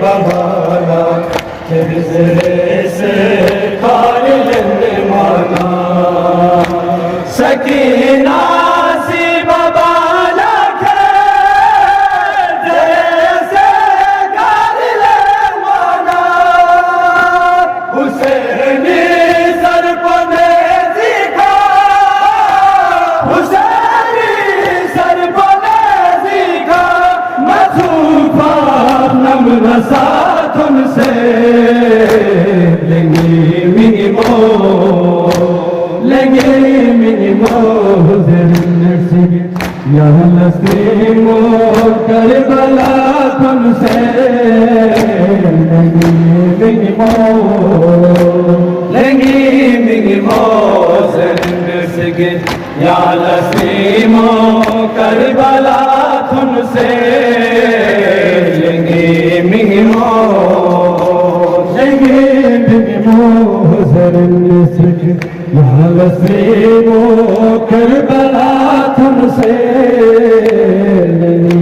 babala tezrese kalilen mana sakina si babala tezrese kalilen mana Hüseyin'i sarpane zika Hüseyin'i sarpane zika Masufa namna साथन से लेंगे मिनिमो ज़िंदगी यहाँ नस्लीमो Karbala तुम से लेंगे मिनिमो ज़िंदगी यहाँ नस्लीमो करबला तुम से लस्लीमो करबला तुमसे लेंगे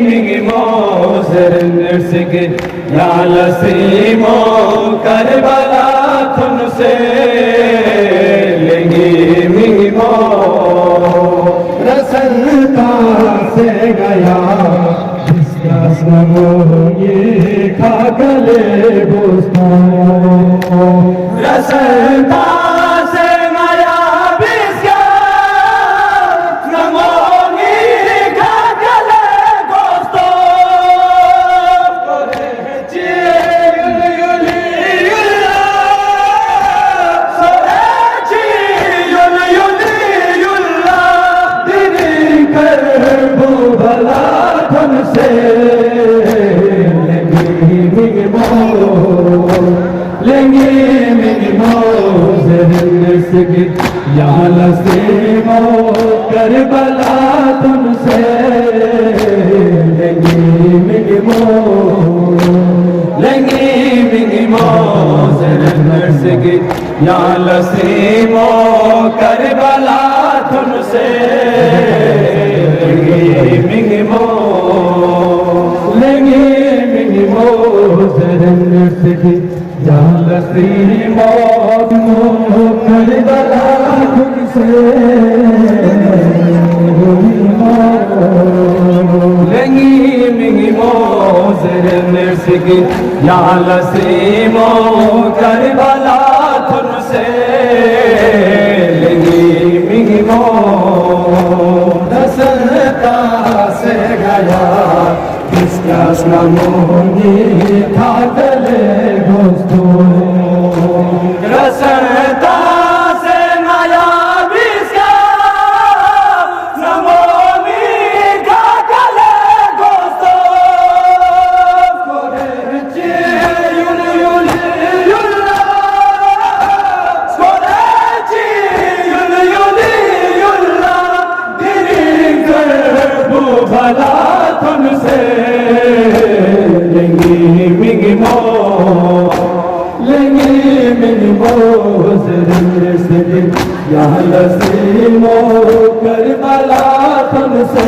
मिगमो ज़रनसिग या लस्लीमो करबला तुमसे लेंगे मिगमो रसलता से गया ये खागले रसता से माया बिस्का नमोनी खागले गोस्तो करे चियुली युली युला सोरे चियुली युली युला दिनी कर भला तुमसे लेंगे मिनिमो ज़िंदगी यहाँ लस्लीमो करबला तुमसे लेंगे मिनिमो ज़िंदगी यहाँ लस्लीमो करबला तुमसे लेंगे मिनिमो ज़िंदगी यहाँ लस्लीमो करबला तुमसे लेंगे मिनिमो ज़िंदगी यहाँ लस्लीमो करबला तुमसे लेंगे मिनिमो रसलता से गया किसका नमोनी खागले गोस्तो रसता से माया बिस्का नमोनी खागले गोस्तो करे चियुली युली युला करे चियुली युली युला दिनी कर भला तुमसे लेंगे मिनिमो ज़िंदगी यहाँ लस्लीमो करबला तुमसे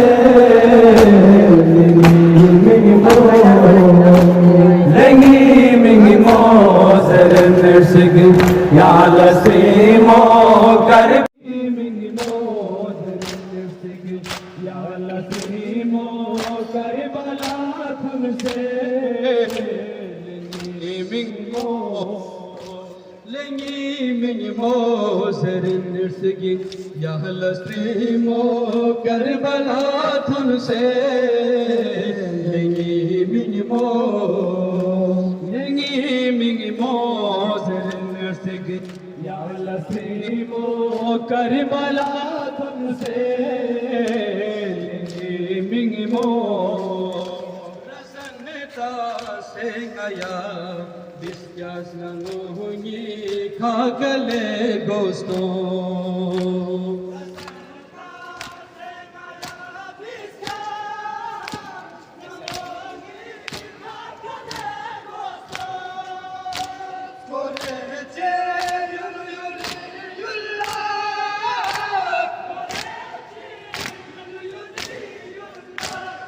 लेंगे मिनिमो ज़िंदगी यहाँ लस्लीमो करबला तुमसे लेंगे मिनिमो ज़िंदगी यहाँ लस्लीमो करबला तुमसे लेंगे मिनिमो ज़िंदगी यहाँ लस्लीमो करबला तुमसे रसनता से गया बिस्यास नमोनी खागले गोस्तो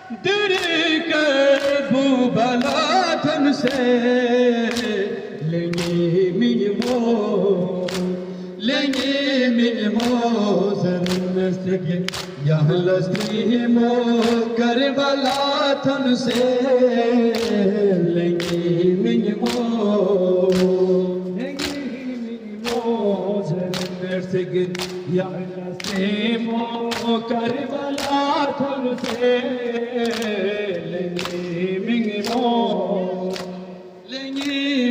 तेरे करबला तुमसे लेंगे मिनिमो ज़रनस्तिगे यहाँ लस्तीमो करबला तुमसे लेंगे मिनिमो ज़रनस्तिगे यहाँ लस्तीमो करबला तुमसे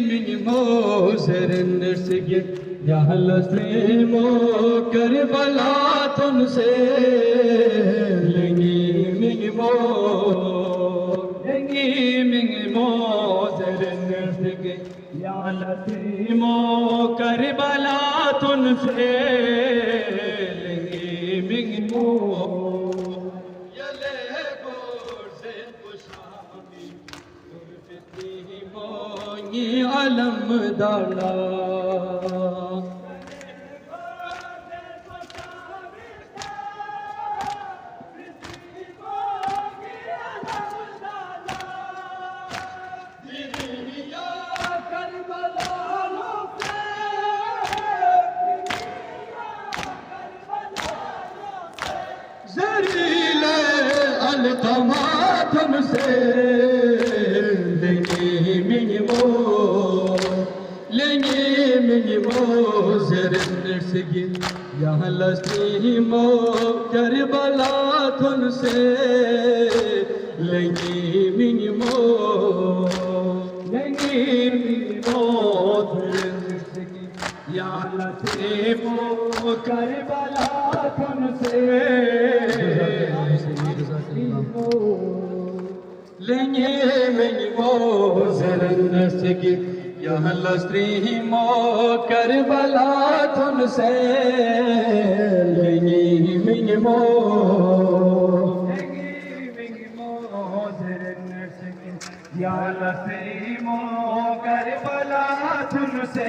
Minimo zernesige ya laslimo Karbala tunse minimo zernesige ya laslimo Karbala tunse minimo अलम दाला जरीले अलकमा तुमसे minimo zernesige यहाँ लस्तीमो करबला तुमसे minimo zernesige यहाँ लस्तीमो करबला तुमसे minimo zernesige यहाँ लस्तीमो करबला तुमसे minimo zernesige यहाँ लस्तीमो करबला तुमसे